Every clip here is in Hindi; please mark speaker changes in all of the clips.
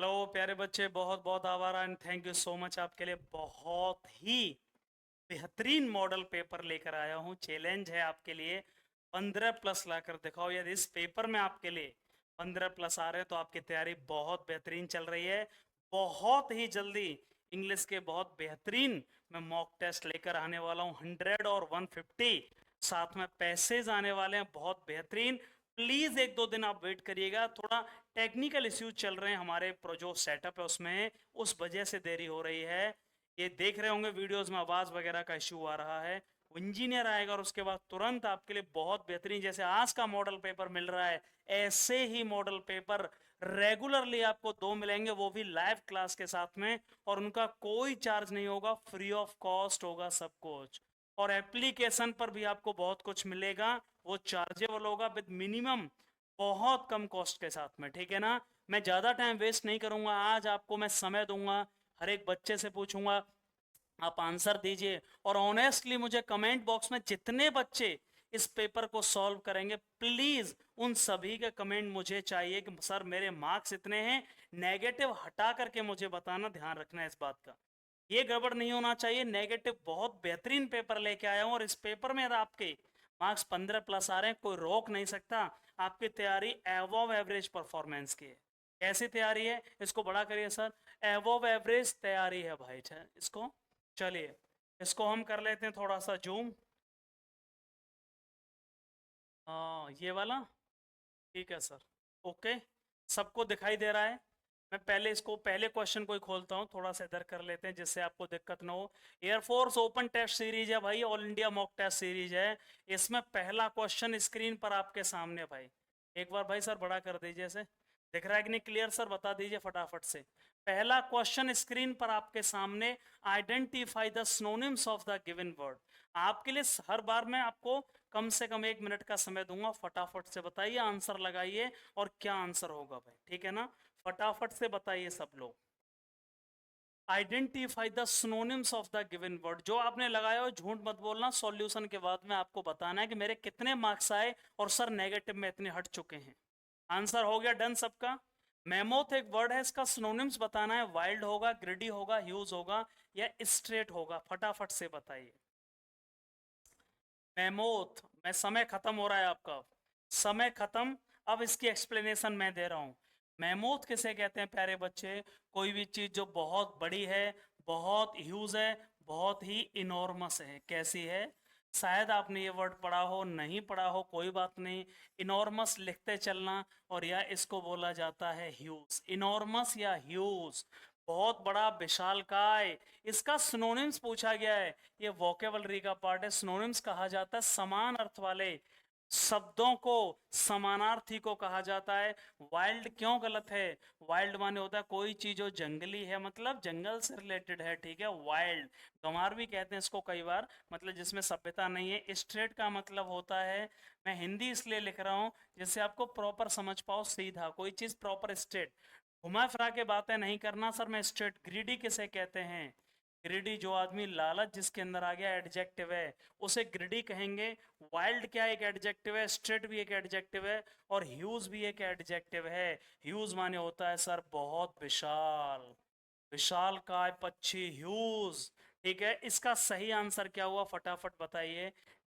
Speaker 1: हेलो प्यारे बच्चे, बहुत बहुत आभार and thank you so much. आपके लिए बहुत ही बेहतरीन मॉडल पेपर लेकर आया हूँ। चैलेंज है आपके लिए, 15+ लाकर दिखाओ। यदि इस पेपर में आपके लिए 15+ आ रहे हैं तो आपकी तैयारी बहुत बेहतरीन चल रही है। बहुत ही जल्दी इंग्लिश के बहुत बेहतरीन मैं मॉक टेस्ट लेकर आने वाला हूँ। 100 और 150 साथ में पैसेज आने वाले हैं, बहुत बेहतरीन। प्लीज एक दो दिन आप वेट करिएगा, थोड़ा टेक्निकल इश्यूज चल रहे हैं हमारे जो सेटअप है उसमें, उस वजह से देरी हो रही है। ये देख रहे होंगे वीडियोस में आवाज वगैरह का इश्यू आ रहा है। इंजीनियर आएगा और उसके बाद तुरंत आपके लिए बहुत बेहतरीन, जैसे आज का मॉडल पेपर मिल रहा है, ऐसे ही मॉडल पेपर रेगुलरली आपको 2 मिलेंगे, वो भी लाइव क्लास के साथ में। और उनका कोई चार्ज नहीं होगा, फ्री ऑफ कॉस्ट होगा सब कुछ। और एप्लीकेशन पर भी आपको बहुत कुछ मिलेगा, वो चार्जेबल होगा विद मिनिमम, बहुत कम कॉस्ट के साथ में। ठीक है ना? मैं ज्यादा टाइम वेस्ट नहीं करूंगा, आज आपको मैं समय दूंगा, हर एक बच्चे से पूछूंगा, आप आंसर दीजिए। और ऑनेस्टली मुझे कमेंट बॉक्स में जितने बच्चे इस पेपर को सॉल्व करेंगे, प्लीज उन सभी के कमेंट मुझे चाहिए कि सर मेरे मार्क्स इतने हैं। नेगेटिव हटा करके मुझे बताना, ध्यान रखना है इस बात का, ये गड़बड़ नहीं होना चाहिए। नेगेटिव, बहुत बेहतरीन पेपर लेके आया हूं और इस पेपर में आपके मार्क्स 15+ आ रहे हैं, कोई रोक नहीं सकता। आपकी तैयारी एवोव एवरेज परफॉर्मेंस की है। कैसी तैयारी है, इसको बड़ा करिए सर। एवोव एवरेज तैयारी है भाई। इसको, चलिए इसको हम कर लेते हैं थोड़ा सा जूम। हाँ ये वाला, ठीक है सर। ओके, सबको दिखाई दे रहा है। मैं पहले इसको, पहले क्वेश्चन को ही खोलता हूँ, थोड़ा सा इधर कर लेते हैं जिससे आपको दिक्कत ना हो। एयरफोर्स ओपन टेस्ट सीरीज है भाई, all India mock test series है। इसमें पहला क्वेश्चन स्क्रीन पर आपके सामने भाई, एक बार भाई सर बड़ा कर दीजिए इसे। दिख रहा है कि नहीं क्लियर? सर बता दीजिए फटाफट से। पहला क्वेश्चन स्क्रीन पर आपके सामने, identify the synonyms of the given word. आपके लिए हर बार मैं आपको कम से कम 1 मिनट का समय दूंगा, फटाफट से बताइए, आंसर लगाइए और क्या आंसर होगा भाई। ठीक है ना? फटाफट से बताइए सब लोग। Identify the synonyms of the given word. जो आपने लगाया हो झूठ मत बोलना, सॉल्यूशन के बाद में आपको बताना है कि मेरे कितने मार्क्स आए और सर नेगेटिव में इतने हट चुके हैं। आंसर हो गया डन सबका? मैमोथ एक वर्ड है, इसका सिनोनिम्स बताना है। वाइल्ड होगा, ग्रिडी होगा, ह्यूज होगा या स्ट्रेट होगा? फटाफट से बताइए। मैमोथ में समय खत्म हो रहा है आपका, समय खत्म। अब इसकी एक्सप्लेनेशन मैं दे रहा हूं। मैमोथ किसे कहते हैं प्यारे बच्चे? कोई भी चीज जो बहुत बड़ी है, बहुत ह्यूज है, बहुत ही इनॉर्मस है। कैसी है? शायद आपने ये वर्ड पढ़ा हो, नहीं पढ़ा हो कोई बात नहीं, इनॉर्मस लिखते चलना। और या इसको बोला जाता है ह्यूज, इनॉर्मस या ह्यूज, बहुत बड़ा, विशालकाय। इसका सिनोनिम्स पूछा गया है, ये वोकेबलरी का पार्ट है। सिनोनिम्स कहा जाता है समान अर्थ वाले शब्दों को, समानार्थी को कहा जाता है। वाइल्ड क्यों गलत है? वाइल्ड माने होता है कोई चीज जो जंगली है, मतलब जंगल से रिलेटेड है। ठीक है, वाइल्ड। गंवार भी कहते हैं इसको कई बार, मतलब जिसमें सभ्यता नहीं है। स्ट्रेट का मतलब होता है, मैं हिंदी इसलिए लिख रहा हूं जिससे आपको प्रॉपर समझ पाओ, सीधा कोई चीज प्रॉपर स्ट्रेट, घुमा फिरा के बातें नहीं करना सर। मैं स्ट्रेट। ग्रीडी किसे कहते हैं? ग्रीडी जो आदमी, लालच जिसके अंदर आ गया, एडजेक्टिव है, उसे ग्रीडी कहेंगे। वाइल्ड क्या एक एडजेक्टिव है, स्ट्रेट भी एक एडजेक्टिव है, और ह्यूज भी एक एडजेक्टिव है। ह्यूज माने होता है सर बहुत विशाल, विशाल काय पक्षी, ह्यूज। ठीक है, इसका सही आंसर क्या हुआ फटाफट बताइए।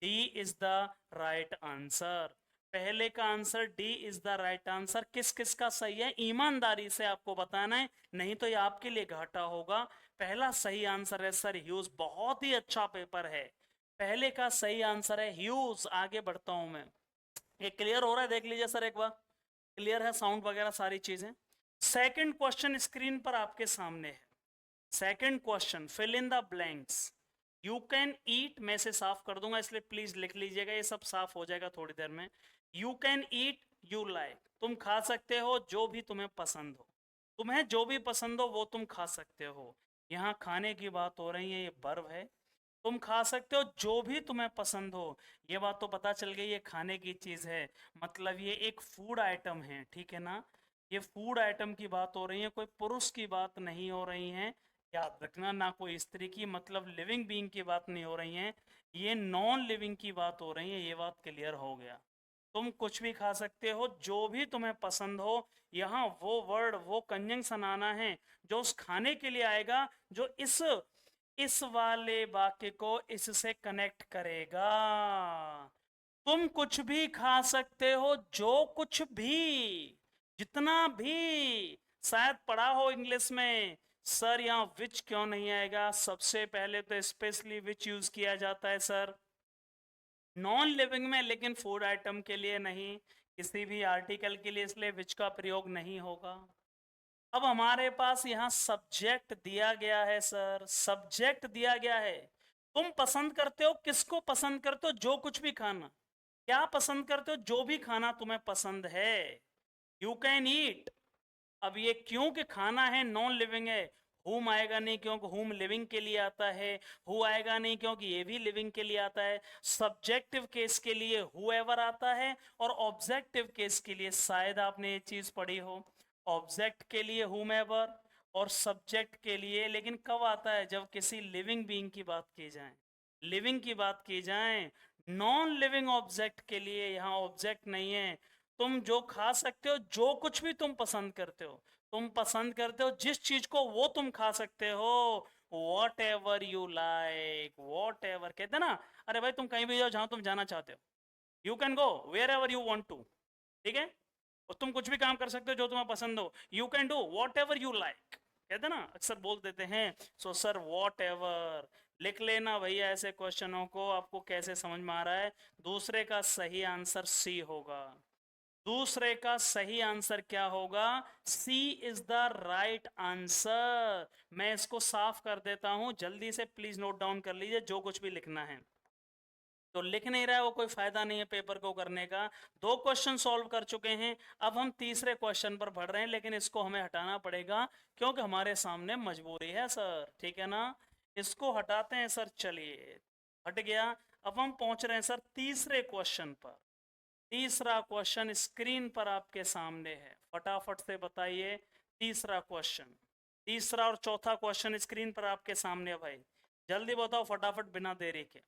Speaker 1: D is the right answer. पहले का answer D is the right answer. किस किस का सही है, ईमानदारी से आपको बताना है, नहीं तो ये आपके लिए घाटा होगा। पहला सही आंसर है सर ह्यूज। बहुत ही अच्छा पेपर है, पहले का सही आंसर है ह्यूज। आगे बढ़ता हूं मैं। ये क्लियर हो रहा है? देख लीजिए सर एक बार, क्लियर है साउंड वगैरह सारी चीजें। सेकंड क्वेश्चन स्क्रीन पर आपके सामने है। Second question, fill in the blanks. You can eat, मैं से साफ कर दूंगा इसलिए प्लीज लिख लीजिएगा, ये सब साफ हो जाएगा थोड़ी देर में। You can eat you like, तुम खा सकते हो जो भी तुम्हें पसंद हो। तुम्हें जो भी पसंद हो वो तुम खा सकते हो। यहाँ खाने की बात हो रही है, ये वर्ब है। तुम खा सकते हो जो भी तुम्हें पसंद हो, ये बात तो पता चल गई, ये खाने की चीज है, मतलब ये एक फूड आइटम है। ठीक है ना? ये फूड आइटम की बात हो रही है, कोई पुरुष की बात नहीं हो रही है, याद रखना, ना कोई स्त्री की, मतलब लिविंग बीइंग की बात नहीं हो रही है, ये नॉन लिविंग की बात हो रही है। ये बात क्लियर हो गया? तुम कुछ भी खा सकते हो, जो भी तुम्हें पसंद हो। यहाँ वो वर्ड, वो कंजंक्शन आना है जो उस खाने के लिए आएगा, जो इस वाले वाक्य को इससे कनेक्ट करेगा। तुम कुछ भी खा सकते हो, जो कुछ भी, जितना भी। शायद पढ़ा हो इंग्लिश में, सर यहाँ विच क्यों नहीं आएगा? सबसे पहले तो स्पेशली विच यूज किया जाता है सर नॉन लिविंग में, लेकिन फूड आइटम के लिए नहीं, किसी भी आर्टिकल के लिए, इसलिए विच का प्रयोग नहीं होगा। अब हमारे पास यहाँ सब्जेक्ट दिया गया है सर, सब्जेक्ट दिया गया है। तुम पसंद करते हो, किसको पसंद करते हो? जो कुछ भी खाना। क्या पसंद करते हो? जो भी खाना तुम्हें पसंद है, यू कैन ईट। अब ये क्योंकि खाना है, नॉन लिविंग है, हुम आएगा नहीं क्योंकि हुम लिविंग के लिए आता है, हु आएगा नहीं क्योंकि ये भी लिविंग के लिए आता है। सब्जेक्टिव केस के लिए हुएवर आता है, और ऑब्जेक्टिव केस के लिए, शायद आपने ये चीज पढ़ी हो, ऑब्जेक्ट के लिए हुमेवर और सब्जेक्ट के लिए, लेकिन कब आता है? जब किसी लिविंग बीइंग की बात की जाए, लिविंग की बात की जाए। नॉन लिविंग ऑब्जेक्ट के लिए यहाँ ऑब्जेक्ट नहीं है। तुम जो खा सकते हो, जो कुछ भी तुम पसंद करते हो, तुम पसंद करते हो जिस चीज को, वो तुम खा सकते हो। What ever you like, what ever कहते ना, अरे भाई तुम कहीं भी जाओ जहां तुम जाना चाहते हो, you can go wherever you want to. ठीक है? और तुम कुछ भी काम कर सकते हो जो तुम्हें पसंद हो, you can do what ever you like. कहते ना, अक्सर बोल देते हैं। सो सर वॉट एवर लिख लेना भैया, ऐसे क्वेश्चनों को आपको कैसे समझ में आ रहा है। दूसरे का सही आंसर सी होगा। दूसरे का सही आंसर क्या होगा? सी इज द राइट आंसर। मैं इसको साफ कर देता हूं, जल्दी से प्लीज नोट डाउन कर लीजिए जो कुछ भी लिखना है। तो लिख नहीं रहा है वो कोई फायदा नहीं है पेपर को करने का। दो क्वेश्चन सॉल्व कर चुके हैं, अब हम तीसरे क्वेश्चन पर बढ़ रहे हैं, लेकिन इसको हमें हटाना पड़ेगा क्योंकि हमारे सामने मजबूरी है सर। ठीक है ना? इसको हटाते हैं सर, चलिए हट गया। अब हम पहुंच रहे हैं सर तीसरे क्वेश्चन पर। तीसरा क्वेश्चन स्क्रीन पर आपके सामने है, फटाफट से बताइए। तीसरा क्वेश्चन, तीसरा और चौथा क्वेश्चन स्क्रीन पर आपके सामने है भाई, जल्दी बताओ फटाफट बिना देरी के।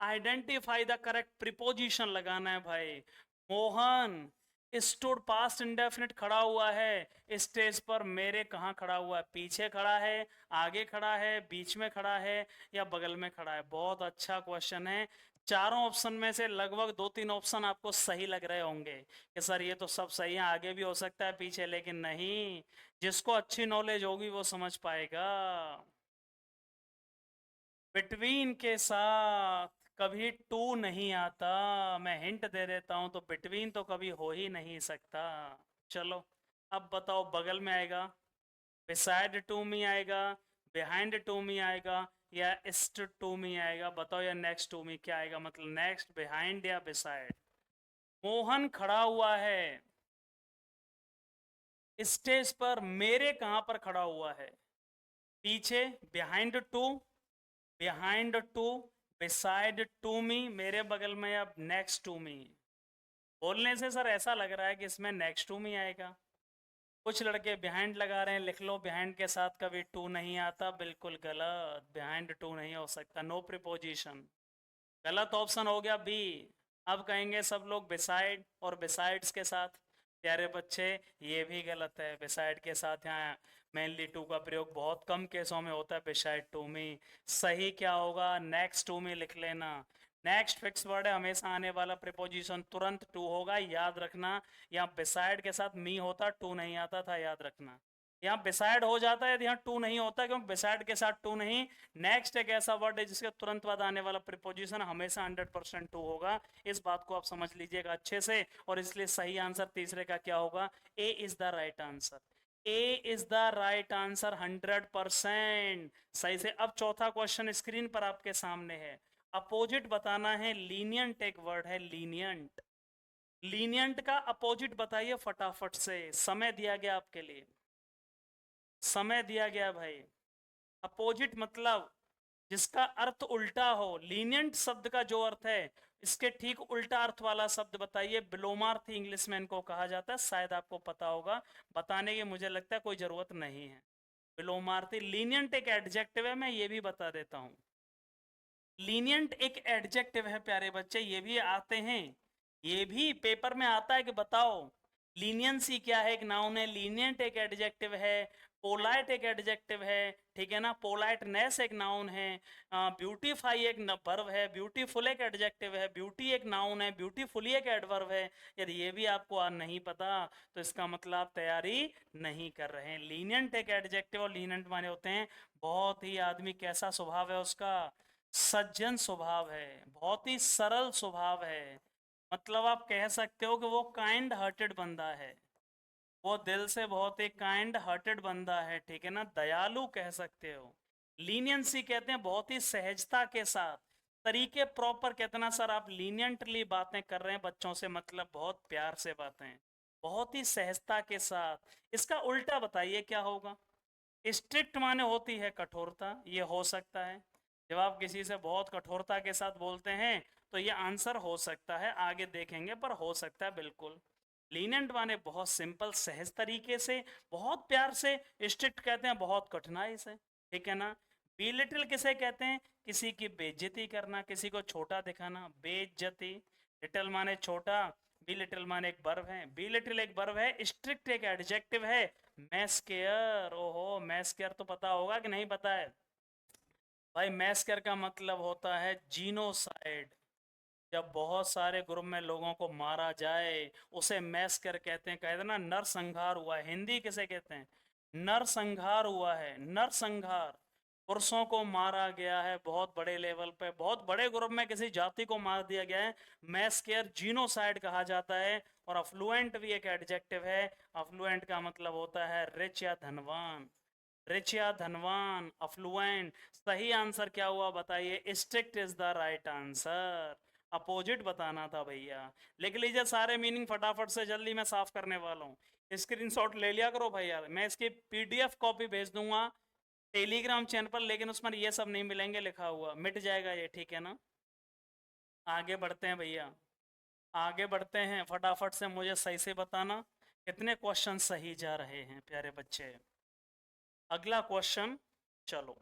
Speaker 1: आइडेंटिफाई द करेक्ट प्रीपोजिशन लगाना है भाई। मोहन स्टूड पास्ट इंडेफिनिट खड़ा हुआ है स्टेज पर, मेरे कहाँ खड़ा हुआ है? पीछे खड़ा है, आगे खड़ा है, बीच में खड़ा है, या बगल में खड़ा है? बहुत अच्छा क्वेश्चन है। चारों ऑप्शन में से लगभग दो तीन ऑप्शन आपको सही लग रहे होंगे कि सर ये तो सब सही है, आगे भी हो सकता है पीछे, लेकिन नहीं। जिसको अच्छी नॉलेज होगी वो समझ पाएगा। बिटवीन के साथ कभी टू नहीं आता, मैं हिंट दे देता हूं, तो बिटवीन तो कभी हो ही नहीं सकता। चलो अब बताओ, बगल में आएगा, बिसाइड टू मी आएगा, बिहाइंड टू मी आएगा, या इस्ट टू मी आएगा? बताओ, या नेक्स्ट टू मी क्या आएगा? मतलब नेक्स्ट, बिहाइंड या बिसाइड? मोहन खड़ा हुआ है स्टेज पर, मेरे कहां पर खड़ा हुआ है? पीछे, behind to, behind to, beside to me, मेरे बगल में, अब नेक्स्ट टू मी। बोलने से सर ऐसा लग रहा है कि इसमें नेक्स्ट टू मी आएगा। कुछ लड़के बिहाइंड लगा रहे हैं, लिख लो बिहाइंड के साथ कभी टू नहीं आता, बिल्कुल गलत, बिहाइंड टू नहीं हो सकता, नो प्रीपोजिशन। गलत ऑप्शन हो गया बी। अब कहेंगे सब लोग बिसाइड और बिसाइड्स के साथ। प्यारे बच्चे, ये भी गलत है, बिसाइड के साथ यहाँ मेनली टू का प्रयोग बहुत कम केसों में होता है, बिसाइड टू मी। सही क्या होगा? नेक्स्ट टू मी लिख लेना। नेक्स्ट फिक्स वर्ड है, हमेशा आने वाला प्रीपोजिशन तुरंत टू होगा, याद रखना। यहाँ बिसाइड के साथ मी होता, टू नहीं आता था, याद रखना। यहाँ बिसाइड हो जाता है, यहाँ टू नहीं होता, क्योंकि बिसाइड के साथ टू नहीं। नेक्स्ट एक ऐसा वर्ड है जिसके तुरंत बाद आने वाला प्रीपोजिशन हमेशा 100% टू होगा। इस बात को आप समझ लीजिएगा अच्छे से, और इसलिए सही आंसर तीसरे का क्या होगा? A is the right answer. A is the right answer 100% सही से। अब चौथा क्वेश्चन स्क्रीन पर आपके सामने है, अपोजिट बताना है। लीनियंट एक वर्ड है, लीनियंट। लीनियंट का अपोजिट बताइए फटाफट से, समय दिया गया आपके लिए, समय दिया गया भाई। अपोजिट मतलब जिसका अर्थ उल्टा हो। लीनियंट शब्द का जो अर्थ है, इसके ठीक उल्टा अर्थ वाला शब्द बताइए। विलोमार्थी इंग्लिश में इनको कहा जाता है, शायद आपको पता होगा, बताने की मुझे लगता है कोई जरूरत नहीं है। विलोमार्थी, लीनियंट एक एडजेक्टिव है, मैं ये भी बता देता हूं। लीनियंट एक एडजेक्टिव है प्यारे बच्चे, ये भी आते हैं ये भी पेपर में आता है कि बताओ लीनियंसी क्या है, एक नाउन है, लीनियंट एक एडजेक्टिव है, पोलाइट एक एडजेक्टिव है, ठीक है ना, पोलाइटनेस एक नाउन है, ब्यूटीफाई एक वर्ब है, ब्यूटीफुल एक एडजेक्टिव है, ब्यूटी एक नाउन है, ब्यूटीफुली एक एडवर्ब है। यदि ये भी आपको आज नहीं पता तो इसका मतलब आप तैयारी नहीं कर रहे हैं। लीनियंट एक एडजेक्टिव, और लीनियंट माने होते हैं बहुत ही आदमी कैसा स्वभाव है उसका, सज्जन स्वभाव है, बहुत ही सरल स्वभाव है, मतलब आप कह सकते हो कि वो काइंड हार्टेड बंदा है, वो दिल से बहुत ही काइंड हार्टेड बंदा है, ठीक है ना, दयालु कह सकते हो। लीनियंसी कहते हैं बहुत ही सहजता के साथ, तरीके प्रॉपर, कितना सर आप लीनियंटली बातें कर रहे हैं बच्चों से, मतलब बहुत प्यार से बातें, बहुत ही सहजता के साथ। इसका उल्टा बताइए क्या होगा। स्ट्रिक्ट माने होती है कठोरता, ये हो सकता है, जब आप किसी से बहुत कठोरता के साथ बोलते हैं तो ये आंसर हो सकता है, आगे देखेंगे, पर हो सकता है बिल्कुल। लीनेंट माने बहुत सिंपल सहज तरीके से, बहुत प्यार से। स्ट्रिक्ट कहते हैं बहुत कठिनाई से, ठीक है ना। बिलिटिल किसे कहते हैं, किसी की बेइज्जती करना, किसी को छोटा दिखाना, बेइज्जती। लिटिल माने छोटा, बी लिटिल माने एक वर्ब है, बी लिटिल एक वर्ब है, स्ट्रिक्ट एक एडजेक्टिव है, मैस केयर। ओहो, मैस केयर तो पता होगा कि नहीं पता है भाई। मैस केयर का मतलब होता है जीनोसाइड, जब बहुत सारे ग्रुप में लोगों को मारा जाए उसे मैस केयर कहते हैं। कहते हैं ना नरसंहार हुआ है, हिंदी किसे कहते हैं, नरसंहार हुआ है, नरसंहार। पुरुषों को मारा गया है बहुत बड़े लेवल पे, बहुत बड़े ग्रुप में किसी जाति को मार दिया गया है, मैस केयर जीनोसाइड कहा जाता है। और अफ्लुएंट भी एक एडजेक्टिव है, अफ्लुएंट का मतलब होता है रिच या धनवान, रिच या धनवान, अफ्लुएंट। सही आंसर क्या हुआ बताइए, strict is the right answer. Opposite बताना था भैया। लिख लीजिए सारे मीनिंग फटाफट से, जल्दी मैं साफ करने वाला हूँ। स्क्रीनशॉट ले लिया करो भैया, मैं इसकी पीडीएफ कॉपी भेज दूंगा टेलीग्राम चैनल पर, लेकिन उसमें ये सब नहीं मिलेंगे लिखा हुआ, मिट जाएगा ये, ठीक है ना। आगे बढ़ते हैं भैया, आगे बढ़ते हैं, फटाफट से मुझे सही से बताना कितने क्वेश्चन सही जा रहे हैं प्यारे बच्चे। अगला क्वेश्चन, चलो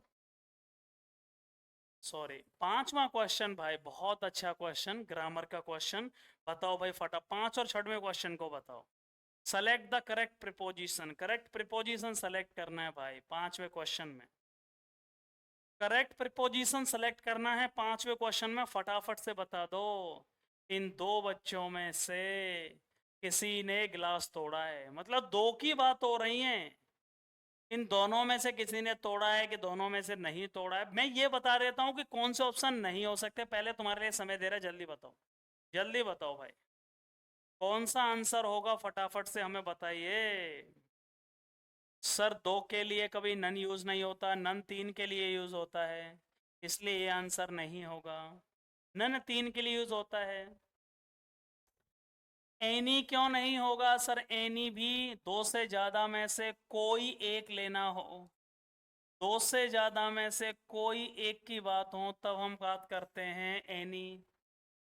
Speaker 1: सॉरी, पांचवा क्वेश्चन भाई, बहुत अच्छा क्वेश्चन, ग्रामर का क्वेश्चन। बताओ भाई फटा, पांच और छठवें क्वेश्चन को बताओ। Select the correct preposition, correct preposition select करना है भाई पांचवें क्वेश्चन में, करेक्ट प्रिपोजिशन सेलेक्ट करना है पांचवें क्वेश्चन में, फटाफट से बता दो। इन दो बच्चों में से किसी ने गिलास तोड़ा है, मतलब दो की बात हो रही है, इन दोनों में से किसी ने तोड़ा है कि दोनों में से नहीं तोड़ा है। मैं ये बता देता हूं कि कौन से ऑप्शन नहीं हो सकते, पहले तुम्हारे लिए समय दे रहा है, जल्दी बताओ, जल्दी बताओ भाई, कौन सा आंसर होगा, फटाफट से हमें बताइए। सर दो के लिए कभी नन यूज नहीं होता, नन तीन के लिए यूज होता है, इसलिए ये आंसर नहीं होगा। नन तीन के लिए यूज होता है। एनी क्यों नहीं होगा सर, एनी भी दो से ज्यादा में से कोई एक लेना हो, दो से ज्यादा में से कोई एक की बात हो तब हम बात करते हैं एनी,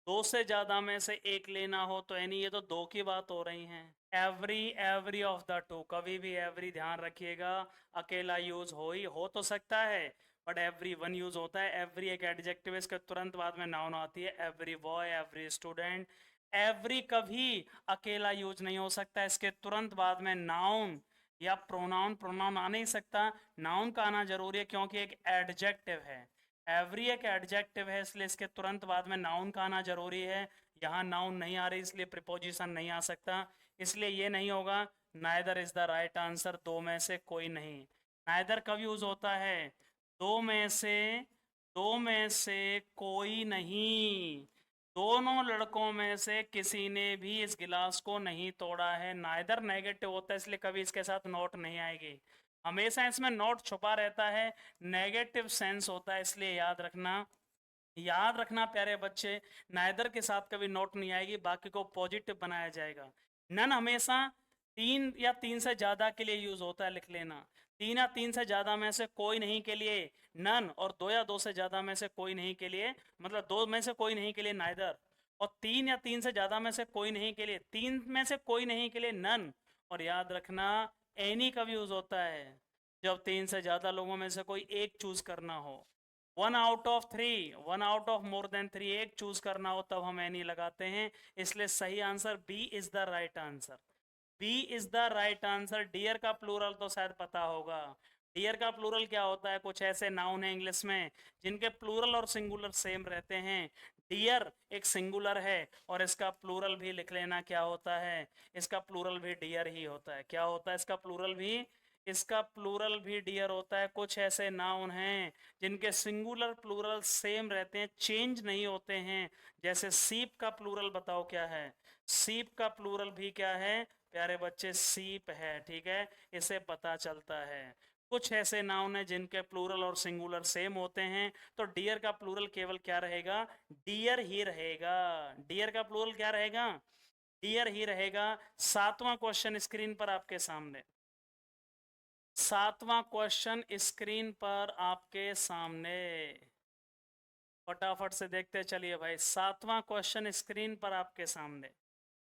Speaker 1: दो से ज्यादा में से एक लेना हो तो एनी, ये तो दो की बात हो रही है। Every, every of the two, कभी भी एवरी ध्यान रखिएगा, अकेला यूज हो ही हो तो सकता है, बट एवरी वन यूज होता है। एवरी एक एडजेक्टिव है, इसके तुरंत बाद में नाउन आती है, every boy, every student. Every कभी अकेला यूज नहीं हो सकता, इसके तुरंत बाद में नाउन या प्रोनाउन, प्रोनाउन आ नहीं सकता, नाउन का आना जरूरी है क्योंकि एक एडजेक्टिव है। एवरी एक एडजेक्टिव है, इसलिए इसके तुरंत बाद में नाउन का आना जरूरी है। यहाँ नाउन नहीं आ रही इसलिए प्रिपोजिशन नहीं आ सकता, इसलिए ये नहीं होगा। Neither is the right answer, दो में से कोई नहीं। नाइदर कब यूज होता है, दो में से, दो में से कोई नहीं, दोनों लड़कों में से किसी ने भी इस गिलास को नहीं तोड़ा है। नाइदर नेगेटिव होता है इसलिए कभी इसके साथ नोट नहीं आएगी, हमेशा इसमें नोट छुपा रहता है, नेगेटिव सेंस होता है, इसलिए याद रखना, याद रखना प्यारे बच्चे, नाइदर के साथ कभी नोट नहीं आएगी, बाकी को पॉजिटिव बनाया जाएगा। नन हमेशा तीन या तीन से ज्यादा के लिए यूज होता है, लिख लेना, तीन या तीन से ज्यादा में से कोई नहीं के लिए नन, और दो या दो से ज्यादा में से कोई नहीं के लिए, मतलब दो में से कोई नहीं के लिए नाइदर, और तीन या तीन से ज्यादा में से कोई नहीं के लिए, तीन में से कोई नहीं के लिए नन। और याद रखना एनी कब यूज होता है, जब तीन से ज्यादा लोगों में से कोई एक चूज करना हो, 1 out of 3, 1 out of more than 3, एक चूज करना हो तब हम एनी लगाते हैं, इसलिए सही answer B is the right answer. B is the right answer. Deer का प्लूरल तो शायद पता होगा। डियर का प्लूरल क्या होता है? कुछ ऐसे नाउन है इंग्लिश में जिनके प्लूरल और सिंगुलर सेम रहते हैं। डियर एक सिंगुलर है और इसका प्लूरल भी लिख लेना क्या होता है, इसका प्लूरल भी डियर ही होता है। क्या होता है इसका प्लूरल भी? इसका प्लूरल भी डियर होता है। कुछ ऐसे नाउन हैं जिनके सिंगुलर प्लूरल सेम रहते हैं, चेंज नहीं होते हैं। जैसे सीप का प्लूरल बताओ क्या है? सीप का प्लूरल भी क्या है प्यारे बच्चे? सीप है। ठीक है, इसे पता चलता है। कुछ ऐसे नाउन है जिनके प्लूरल और सिंगुलर सेम होते हैं, तो डियर का प्लूरल केवल क्या रहेगा? डियर ही रहेगा। डियर का प्लूरल क्या रहेगा? डियर ही रहेगा। 7वां क्वेश्चन स्क्रीन पर आपके सामने, 7वां क्वेश्चन स्क्रीन पर आपके सामने, फटाफट से देखते चलिए भाई। 7वां क्वेश्चन स्क्रीन पर आपके सामने,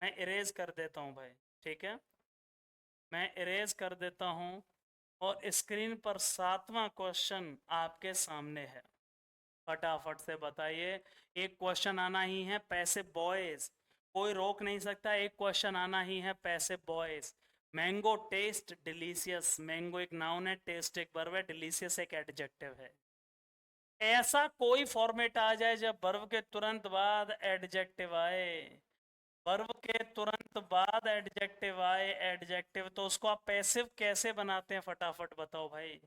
Speaker 1: मैं इरेज कर देता हूं भाई। ठीक है, मैं इरेज कर देता हूं और स्क्रीन पर 7वां क्वेश्चन आपके सामने है। फटाफट से बताइए। एक क्वेश्चन आना ही है, पैसे बॉयज, कोई रोक नहीं सकता। एक क्वेश्चन आना ही है, पैसे boys. Mango test delicious. Mango एक नाउन है, टेस्ट एक वर्ब है, डिलीशियस एक एडजेक्टिव है। ऐसा कोई फॉर्मेट आ जाए जब वर्ब के तुरंत बाद एडजेक्टिव आए, वर्ब के तुरंत बाद एडजेक्टिव आए, एडजेक्टिव, तो उसको आप पैसिव कैसे बनाते हैं फटाफट बताओ भाई।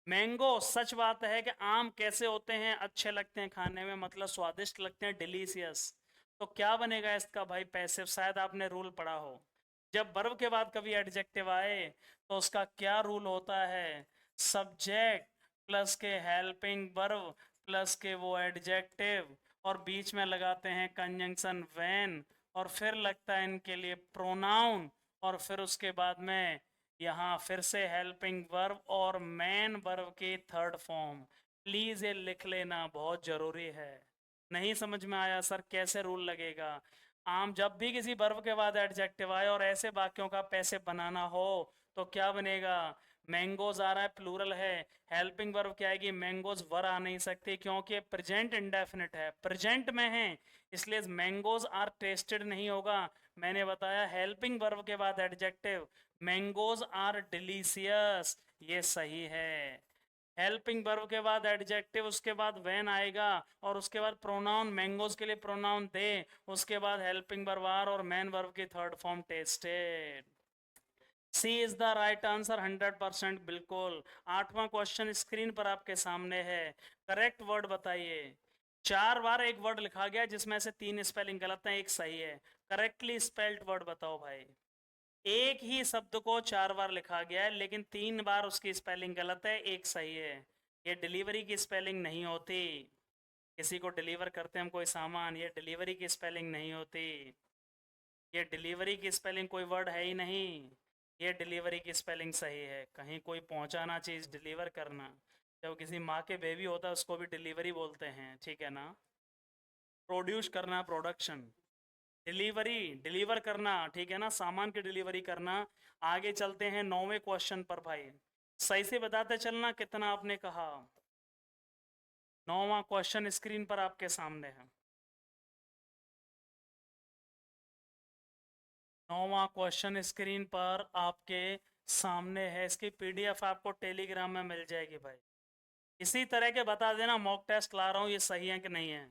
Speaker 1: मैंगो, सच बात है कि आम कैसे होते हैं? अच्छे लगते हैं खाने में, मतलब स्वादिष्ट लगते हैं, डिलीशियस। तो क्या बनेगा इसका भाई पैसिव? शायद आपने रूल पढ़ा हो, जब वर्ब के बाद कभी एडजेक्टिव आए तो उसका क्या रूल होता है? सब्जेक्ट प्लस के हेल्पिंग वर्ब प्लस के वो एडजेक्टिव, और बीच में लगाते हैं कंजंक्शन व्हेन, और फिर लगता है इनके लिए प्रोनाउन, और फिर उसके बाद में यहाँ फिर से हेल्पिंग वर्ब और मेन वर्ब की थर्ड फॉर्म। प्लीज ये लिख लेना, बहुत जरूरी है। नहीं समझ में आया सर कैसे रूल लगेगा? आम जब भी किसी वर्ब के बाद एडजेक्टिव आए और ऐसे वाक्यों का पैसे बनाना हो तो क्या बनेगा? मैंगोज आ रहा है, प्लूरल है, हेल्पिंग वर्ब क्या आएगी? मैंगोज। वर आ नहीं सकती क्योंकि प्रेजेंट इंडेफिनिट है, प्रेजेंट में है, इसलिए मैंगोज आर टेस्टेड नहीं होगा। मैंने बताया हेल्पिंग वर्ब के बाद एडजेक्टिव, मैंगोज आर डिलीशियस, ये सही है। हेल्पिंग वर्ब के बाद एडजेक्टिव, उसके बाद व्हेन आएगा, और उसके बाद प्रोनाउन, मैंगोज के लिए प्रोनाउन दे, उसके बाद हेल्पिंग वर्ब आर, और मेन वर्ब की third form tested. C is the right answer 100%, बिल्कुल। 8वां क्वेश्चन स्क्रीन पर आपके सामने है। करेक्ट वर्ड बताइए। 4 बार एक वर्ड लिखा गया जिसमें से 3 स्पेलिंग गलत है, एक सही है। करेक्टली स्पेल्ड वर्ड बताओ भाई। एक ही शब्द को 4 बार लिखा गया है लेकिन 3 बार उसकी स्पेलिंग गलत है, एक सही है। ये डिलीवरी की स्पेलिंग नहीं होती। किसी को डिलीवर करते हैं हम कोई सामान, ये डिलीवरी की स्पेलिंग नहीं होती। ये डिलीवरी की स्पेलिंग कोई वर्ड है ही नहीं। ये डिलीवरी की स्पेलिंग सही है। कहीं कोई पहुंचाना चीज़, डिलीवर करना। जब किसी माँ के बेबी होता है उसको भी डिलीवरी बोलते हैं, ठीक है ना? प्रोड्यूस करना, प्रोडक्शन। डिलीवरी, डिलीवर करना, ठीक है ना, सामान की डिलीवरी करना। आगे चलते हैं 9वें क्वेश्चन पर भाई। सही से बताते चलना कितना आपने कहा। 9वां क्वेश्चन स्क्रीन पर आपके सामने है। 9वां क्वेश्चन स्क्रीन पर आपके सामने है। इसकी पीडीएफ आपको टेलीग्राम में मिल जाएगी भाई। इसी तरह के बता देना, मॉक टेस्ट ला रहा हूँ, ये सही है कि नहीं है।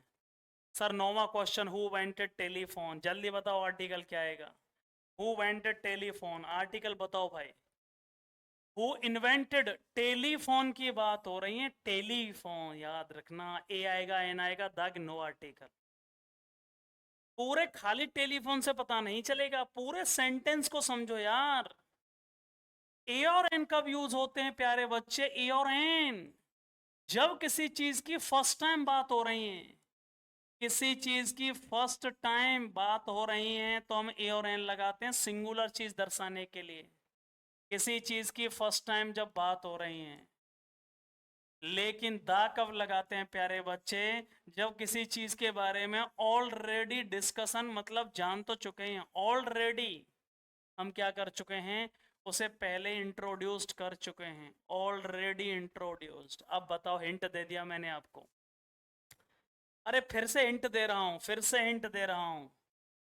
Speaker 1: सर 9वां क्वेश्चन, हु इन्वेंटेड टेलीफोन, जल्दी बताओ आर्टिकल क्या आएगा? हु इन्वेंटेड टेलीफोन, आर्टिकल बताओ भाई। हु इन्वेंटेड, टेलीफोन की बात हो रही है, टेलीफोन याद रखना। ए आएगा, एन आएगा, दग, नो आर्टिकल। पूरे खाली टेलीफोन से पता नहीं चलेगा, पूरे सेंटेंस को समझो यार। ए और एन कब यूज होते हैं प्यारे बच्चे? ए और एन जब किसी चीज की फर्स्ट टाइम बात हो रही है, किसी चीज की फर्स्ट टाइम बात हो रही है तो हम ए और एन लगाते हैं सिंगुलर चीज दर्शाने के लिए। किसी चीज की फर्स्ट टाइम जब बात हो रही है। लेकिन दा कब लगाते हैं प्यारे बच्चे? जब किसी चीज के बारे में ऑलरेडी डिस्कशन, मतलब जान तो चुके हैं ऑलरेडी, हम क्या कर चुके हैं, उसे पहले इंट्रोड्यूस्ड कर चुके हैं, ऑलरेडी इंट्रोड्यूस्ड। अब बताओ, हिंट दे दिया मैंने आपको। अरे फिर से हिंट दे रहा हूं, फिर से हिंट दे रहा हूं।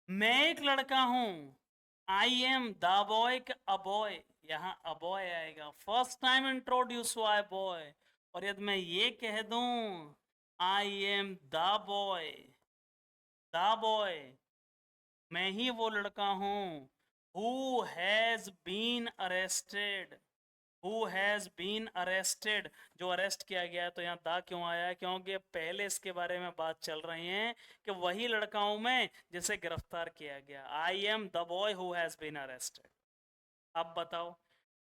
Speaker 1: मैं एक लड़का हूं। I am the boy, a boy, यहाँ अ बॉय आएगा। फर्स्ट टाइम इंट्रोड्यूस हुआ है बॉय। और यदि मैं ये कह दूं I am the boy, the boy, मैं ही वो लड़का हूं who has been arrested, who has been arrested, जो अरेस्ट किया गया है। तो यहाँ दा क्यों आया है? क्योंकि पहले इसके बारे में बात चल रही है कि वही लड़का हूं मैं जिसे गिरफ्तार किया गया। I am the boy who has been arrested. अब बताओ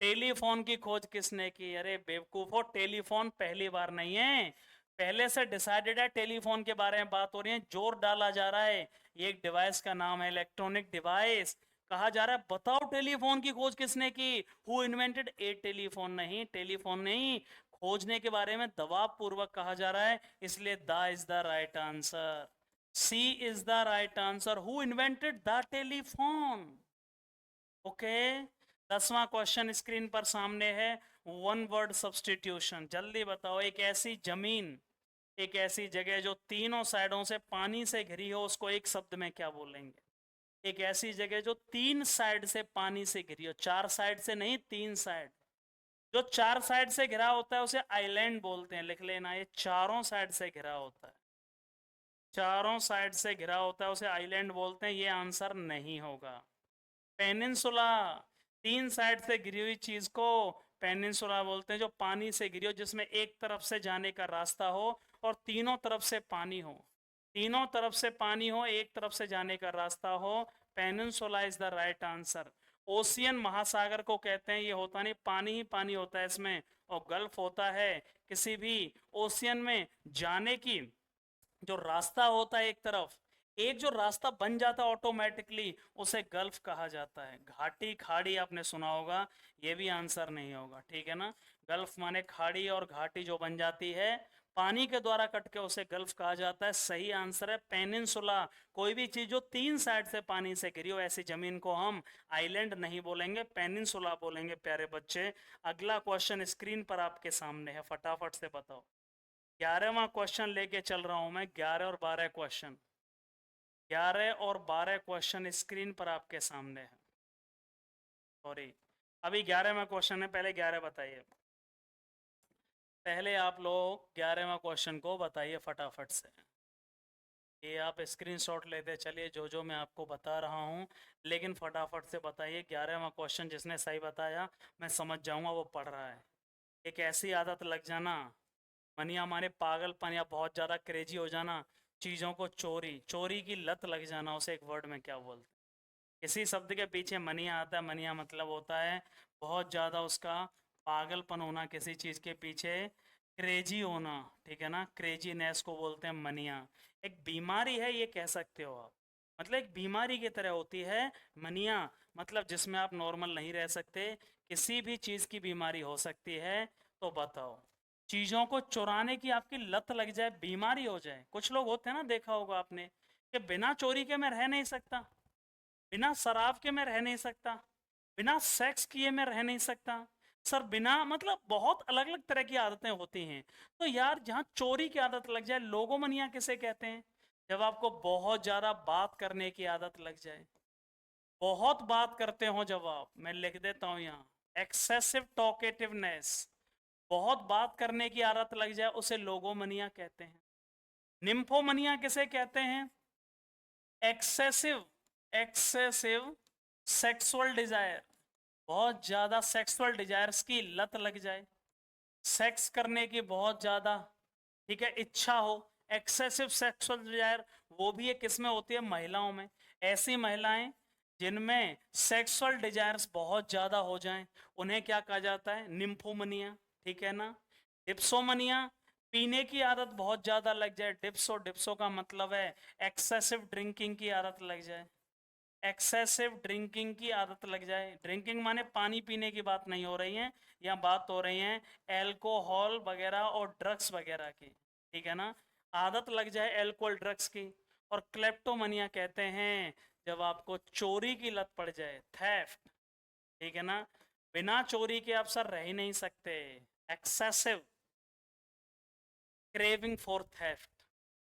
Speaker 1: टेलीफोन की खोज किसने की? अरे बेवकूफो, टेलीफोन पहली बार नहीं है, पहले से डिसाइडेड है। टेलीफोन के बारे में बात हो रही है, जोर डाला जा रहा है। ये एक डिवाइस का नाम है, इलेक्ट्रॉनिक डिवाइस। कहा जा रहा है बताओ टेलीफोन की खोज किसने की? Who invented A telephone? नहीं, टेलीफोन नहीं, खोजने के बारे में दबाव पूर्वक कहा जा रहा है, इसलिए the is the right answer. C is the right answer. Who invented the telephone? Okay. 10वां क्वेश्चन स्क्रीन पर सामने है। वन वर्ड सब्सटीट्यूशन, जल्दी बताओ। एक ऐसी जमीन, एक ऐसी जगह जो तीनों साइडों से पानी से घिरी हो, उसको एक शब्द में क्या बोलेंगे? एक ऐसी जगह जो तीन साइड से पानी से घिरी हो, चार साइड से नहीं, तीन साइड। जो चार साइड से घिरा होता है उसे आइलैंड बोलते हैं, लिख लेना। ये चारों साइड से घिरा होता है, चारों साइड से घिरा होता है, उसे आइलैंड बोलते हैं। ये आंसर नहीं होगा। पेनिनसुला, तीन साइड से घिरी हुई चीज को पेनिनसुला बोलते हैं। जो पानी से घिरी हो, जिसमें एक तरफ से जाने का रास्ता हो और तीनों तरफ से पानी हो, तीनों तरफ से पानी हो, एक तरफ से जाने का रास्ता हो। Peninsula is the right answer. Ocean महासागर को कहते हैं, ये होता नहीं, पानी ही पानी होता है इसमें। और गल्फ होता है किसी भी ओशियन में जाने की जो रास्ता होता है, एक तरफ एक जो रास्ता बन जाता है ऑटोमेटिकली, उसे गल्फ कहा जाता है। घाटी खाड़ी आपने सुना होगा, ये भी आंसर नहीं होगा, ठीक है ना। गल्फ माने खाड़ी, और घाटी जो बन जाती है पानी के द्वारा कट के, उसे गल्फ कहा जाता है। सही आंसर है पेनिनसुला। कोई भी चीज जो तीन साइड से पानी से घिरी हो, ऐसी जमीन को हम आइलैंड नहीं बोलेंगे, पेनिनसुला बोलेंगे प्यारे बच्चे। अगला क्वेश्चन स्क्रीन पर आपके सामने है, फटाफट से बताओ। 11वां क्वेश्चन लेके चल रहा हूं मैं, 11 और 12 क्वेश्चन, 11 और 12 क्वेश्चन स्क्रीन पर आपके सामने है। सॉरी, अभी 11वां क्वेश्चन है, पहले 11 बताइए। पहले आप लोग 11वां क्वेश्चन को बताइए फटाफट से। ये आप स्क्रीनशॉट लेते चलिए जो जो मैं आपको बता रहा हूँ, लेकिन फटाफट से बताइए। 11वां क्वेश्चन जिसने सही बताया मैं समझ जाऊंगा वो पढ़ रहा है। एक ऐसी आदत लग जाना, मनिया माने पागलपन या बहुत ज़्यादा क्रेजी हो जाना, चीज़ों को चोरी, चोरी की लत लग जाना, उसे एक वर्ड में क्या बोलते हैं? इसी शब्द के पीछे मनिया आता है। मनिया मतलब होता है बहुत ज़्यादा उसका पागलपन होना किसी चीज़ के पीछे, क्रेजी होना, ठीक है ना। क्रेजीनेस को बोलते हैं मनिया। एक बीमारी है ये कह सकते हो आप, मतलब एक बीमारी की तरह होती है मनिया, मतलब जिसमें आप नॉर्मल नहीं रह सकते, किसी भी चीज़ की बीमारी हो सकती है। तो बताओ, चीज़ों को चुराने की आपकी लत लग जाए, बीमारी हो जाए। कुछ लोग होते हैं ना, देखा होगा आपने, कि बिना चोरी के मैं रह नहीं सकता, बिना शराब के मैं रह नहीं सकता, बिना सेक्स किए मैं रह नहीं सकता। सर बिना, मतलब बहुत अलग अलग तरह की आदतें होती हैं। तो यार जहाँ चोरी की आदत लग जाए, लोगोमनिया किसे कहते हैं? जब आपको बहुत ज्यादा बात करने की आदत लग जाए, बहुत बात करते हो जब आप, मैं लिख देता हूं यहाँ, एक्सेसिव टॉकेटिवनेस, बहुत बात करने की आदत लग जाए, उसे लोगोमनिया कहते हैं। निम्फोमनिया किसे कहते हैं? एक्सेसिव, एक्सेसिव सेक्सुअल डिजायर, बहुत ज्यादा सेक्सुअल डिजायर्स की लत लग जाए, सेक्स करने की बहुत ज्यादा, ठीक है, इच्छा हो। एक्सेसिव सेक्सुअल डिजायर वो भी है, किसमें होती है? महिलाओं में। ऐसी महिलाएं जिनमें सेक्सुअल डिजायर्स बहुत ज्यादा हो जाएं, उन्हें क्या कहा जाता है? निम्फोमनिया, ठीक है ना। डिप्सोमनिया, पीने की आदत बहुत ज्यादा लग जाए। डिप्सो, डिप्सो का मतलब है एक्सेसिव ड्रिंकिंग की आदत लग जाए, एक्सेसिव ड्रिंकिंग की आदत लग जाए। ड्रिंकिंग माने पानी पीने की बात नहीं हो रही है, यहाँ बात हो रही है एल्कोहल वगैरह और ड्रग्स वगैरह की, ठीक है ना। आदत लग जाए एल्कोहल ड्रग्स की। और क्लेप्टोमनिया कहते हैं जब आपको चोरी की लत पड़ जाए, थेफ्ट, ठीक है ना। बिना चोरी के आप सर रह ही नहीं सकते। एक्सेसिव क्रेविंग फॉर थेफ्ट,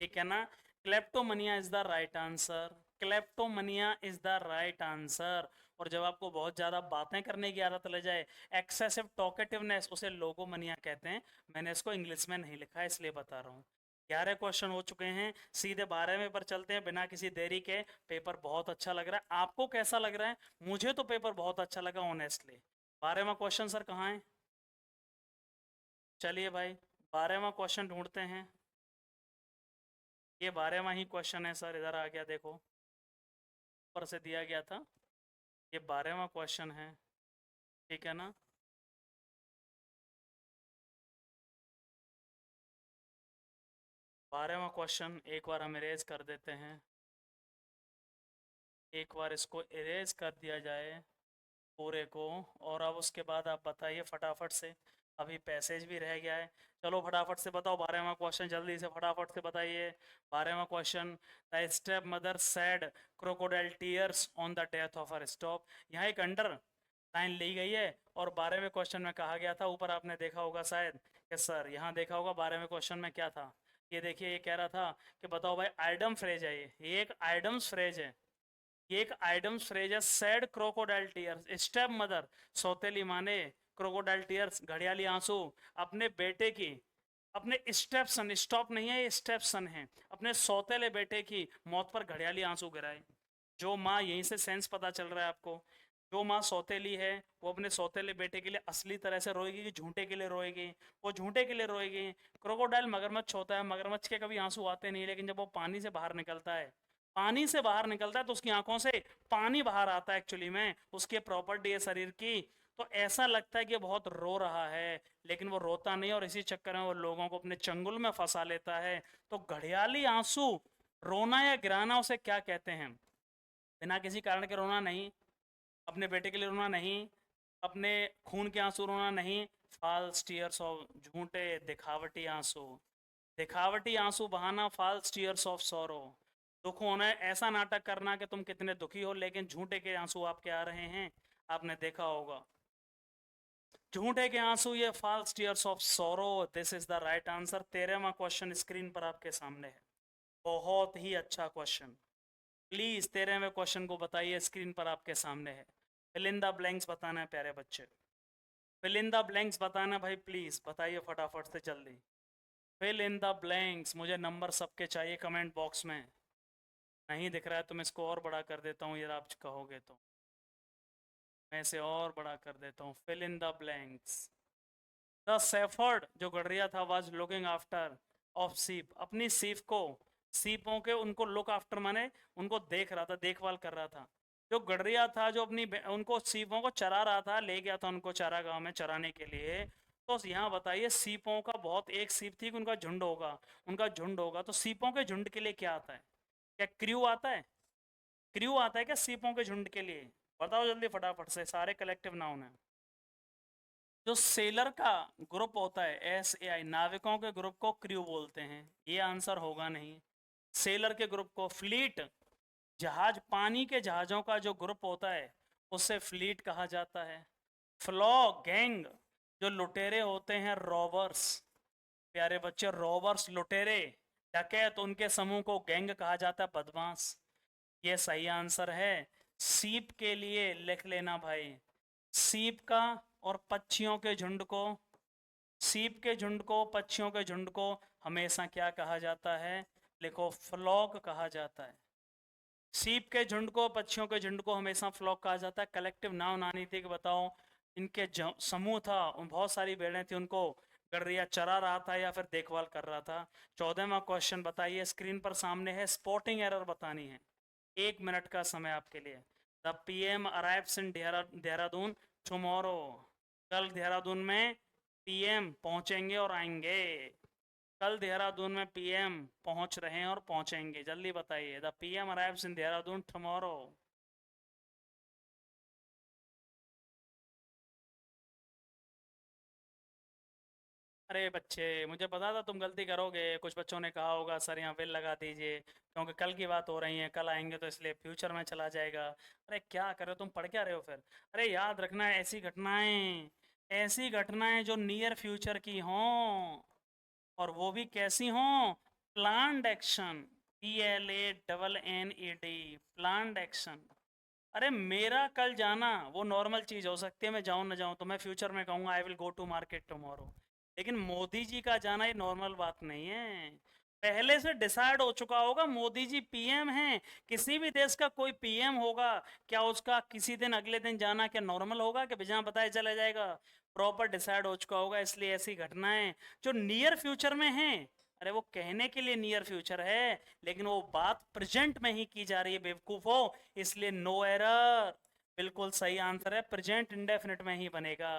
Speaker 1: ठीक है ना? Kleptomania is the right answer, kleptomania is the right answer. और जब आपको बहुत ज्यादा बातें करने की आदत लग जाए, एक्सेसिव टॉकेटिवनेस, उसे लोगोमनिया कहते हैं। मैंने इसको इंग्लिश में नहीं लिखा है इसलिए बता रहा हूँ। 11 क्वेश्चन हो चुके हैं, सीधे 12वें पर चलते हैं बिना किसी देरी के। पेपर बहुत अच्छा लग रहा है, आपको कैसा लग रहा है? मुझे तो पेपर बहुत अच्छा लगा ऑनेस्टली। 12वां क्वेश्चन सर कहाँ है? चलिए भाई 12वां क्वेश्चन ढूंढते हैं। ये 12वां ही क्वेश्चन है सर, इधर आ गया देखो, ऊपर से दिया गया था। ये 12वां क्वेश्चन है, ठीक है ना? 12वां क्वेश्चन एक बार हम इरेज कर देते हैं, एक बार इसको इरेज कर दिया जाए पूरे को। और अब उसके बाद आप बताइए फटाफट से, अभी पैसेज भी रह गया है। चलो फटाफट से बताओ 12वां क्वेश्चन, जल्दी से फटाफट से बताइए। 12वां question, the stepmother said crocodile tears on the death of her stop. यहाँ एक अंडर लाइन ली गई है और 12वें क्वेश्चन में कहा गया था, ऊपर आपने देखा होगा शायद। यस सर, यहाँ देखा होगा 12वें क्वेश्चन में क्या था। ये देखिए, ये कह रहा था कि बताओ भाई, आइडम फ्रेज है ये एक आइडम्स फ्रेज है। ये एक आइडम्स फ्रेज है, sad crocodile tears, step mother, सौतेली माने, क्रोकोडाइल टीयर्स, घड़ियाली आंसू, अपने बेटे की, अपने स्टेप सन, स्टॉप नहीं है ये स्टेप सन है, अपने सौतेले बेटे की मौत पर घड़ियाली आंसू गिराए। जो माँ, यहीं से सेंस पता चल रहा है आपको, जो माँ सौतेली है वो अपने सौतेले बेटे के लिए असली तरह से रोएगी कि झूठे के लिए रोएगी? वो झूठे के लिए रोएगी। क्रोकोडाइल मगरमच्छ होता है, मगरमच्छ के कभी आंसू आते नहीं, लेकिन जब वो पानी से बाहर निकलता है, पानी से बाहर निकलता है तो उसकी आंखों से पानी बाहर आता है, एक्चुअली में उसकी प्रॉपर्टी है शरीर की। तो ऐसा लगता है कि बहुत रो रहा है, लेकिन वो रोता नहीं, और इसी चक्कर में वो लोगों को अपने चंगुल में फंसा लेता है। तो घड़ियाली आंसू, रोना या गिराना, उसे क्या कहते हैं? बिना किसी कारण के रोना नहीं, अपने बेटे के लिए रोना नहीं, अपने खून के आंसू रोना नहीं, फॉल्स टीयर्स ऑफ, झूठे दिखावटी आंसू, दिखावटी आंसू बहाना, फॉल्स टीयर्स ऑफ सॉरो। दुख होना है, ऐसा नाटक करना कि तुम कितने दुखी हो, लेकिन झूठे के आंसू आपके आ रहे हैं, आपने देखा होगा। झूठे के आंसू, ये false tears of sorrow, this is the right answer. 13वां क्वेश्चन स्क्रीन पर आपके सामने है, बहुत ही अच्छा क्वेश्चन। प्लीज 13वें क्वेश्चन को बताइए, स्क्रीन पर आपके सामने है। फिल इन द ब्लैंक्स बताना है प्यारे बच्चे, फिल इन द ब्लैंक्स बताना भाई, प्लीज बताइए फटाफट से जल्दी। फिल इन द ब्लैंक्स, मुझे नंबर सबके चाहिए कमेंट बॉक्स में। नहीं दिख रहा है तो मैं इसको और बड़ा कर देता हूँ, ये आप कहोगे तो मैं इसे और बड़ा कर देता हूँ। Fill in the blanks. The shepherd, जो गडरिया था, वाज लुकिंग आफ्टर ऑफ सीप, अपनी सीप को, सीपों के, उनको लुक आफ्टर माने उनको देख रहा था, देखभाल कर रहा था। जो गडरिया था, जो अपनी उनको सीपों को चरा रहा था, ले गया था उनको चारागाह में चराने के लिए। तो यहाँ बताइए, सीपों का बहुत, एक सीप थी कि उनका झुंड होगा, उनका झुंड होगा, तो सीपों के झुंड के लिए क्या आता है? क्या क्रू आता है? क्रू आता है क्या सीपों के झुंड के लिए? बताओ जल्दी फटाफट से, सारे कलेक्टिव नाउन है। जो सेलर का ग्रुप होता है, SAI, नाविकों के ग्रुप को क्रू बोलते हैं, ये आंसर होगा नहीं। सेलर के ग्रुप को फ्लीट, जहाज, पानी के जहाजों का जो ग्रुप होता है उसे फ्लीट कहा जाता है। फ्लॉ, गैंग, जो लुटेरे होते हैं, रॉबर्स, प्यारे बच्चे, रॉबर्स लुटेरे, डकैत, उनके समूह को गैंग कहा जाता है, बदमाश। ये सही आंसर है। सीप के लिए लिख लेना भाई, सीप का और पक्षियों के झुंड को, सीप के झुंड को, पक्षियों के झुंड को हमेशा क्या कहा जाता है? लिखो, फ्लॉक कहा जाता है। सीप के झुंड को, पक्षियों के झुंड को हमेशा फ्लॉक कहा जाता है। कलेक्टिव नाउन आनी थी कि बताओ, इनके समूह था, बहुत सारी भेड़ें थी, उनको गडरिया चरा रहा था या फिर देखभाल कर रहा था। 14वां क्वेश्चन बताइए, स्क्रीन पर सामने है, स्पॉटिंग एरर बतानी है। 1 मिनट का समय आपके लिए। The PM arrives in Dehradun tomorrow, कल देहरादून में PM पहुंचेंगे और आएंगे। कल देहरादून में PM पहुंच रहे हैं और पहुंचेंगे, जल्दी बताइए। The PM arrives in Dehradun tomorrow. अरे बच्चे, मुझे पता था तुम गलती करोगे। कुछ बच्चों ने कहा होगा सर यहाँ वेल लगा दीजिए, क्योंकि कल की बात हो रही है, कल आएंगे तो इसलिए फ्यूचर में चला जाएगा। अरे क्या कर रहे हो तुम, पढ़ क्या रहे हो फिर? अरे याद रखना, ऐसी घटनाएं, ऐसी घटनाएं जो नियर फ्यूचर की हों, और वो भी कैसी हों, planned action, PLANNED, planned action. अरे मेरा कल जाना वो नॉर्मल चीज हो सकती है, मैं जाऊं ना जाऊं, तो मैं फ्यूचर में कहूंगा I will go to market tomorrow. लेकिन मोदी जी का जाना ये नॉर्मल बात नहीं है, पहले से डिसाइड हो चुका होगा। मोदी जी पीएम हैं, किसी भी देश का कोई पीएम होगा, क्या उसका किसी दिन अगले दिन जाना क्या नॉर्मल होगा कि बिना बताए चला जाएगा? प्रॉपर डिसाइड हो चुका होगा। इसलिए ऐसी घटनाएं जो नियर फ्यूचर में हैं, अरे वो कहने के लिए नियर फ्यूचर है, लेकिन वो बात प्रेजेंट में ही की जा रही है बेवकूफो। इसलिए नो एरर, बिल्कुल सही आंसर है, प्रेजेंट इंडेफिनिट में ही बनेगा।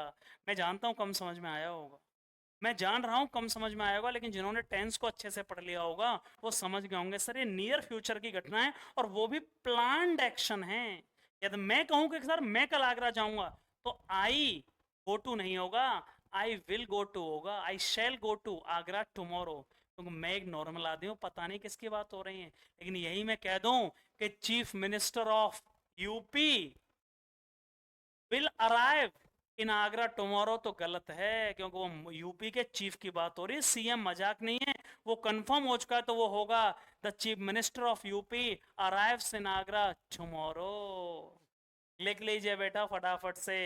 Speaker 1: मैं जानता हूँ कम समझ में आया होगा, मैं जान रहा हूँ कम समझ में आया होगा, लेकिन जिन्होंने टेंस को अच्छे से पढ़ लिया होगा वो समझ गए होंगे सर ये नियर फ्यूचर की घटना है और वो भी प्लान्ड एक्शन है। यदि मैं कहूँ कि सर मैं कल आगरा जाऊंगा, तो आई गो टू नहीं होगा, आई विल गो टू होगा, आई शैल गो टू आगरा टुमारो। क्योंकि मैं एक नॉर्मल आदमी हूँ, पता नहीं किसकी बात हो रही है, लेकिन यही मैं कह दूं कि chief minister of UP will arrive in Agra tomorrow, तो गलत है, क्योंकि वो यूपी के चीफ की बात हो रही है, सीएम मजाक नहीं है, वो कंफर्म हो चुका है, तो वो होगा the chief minister of UP arrives in Agra tomorrow. लिख लीजिए बेटा फटाफट से।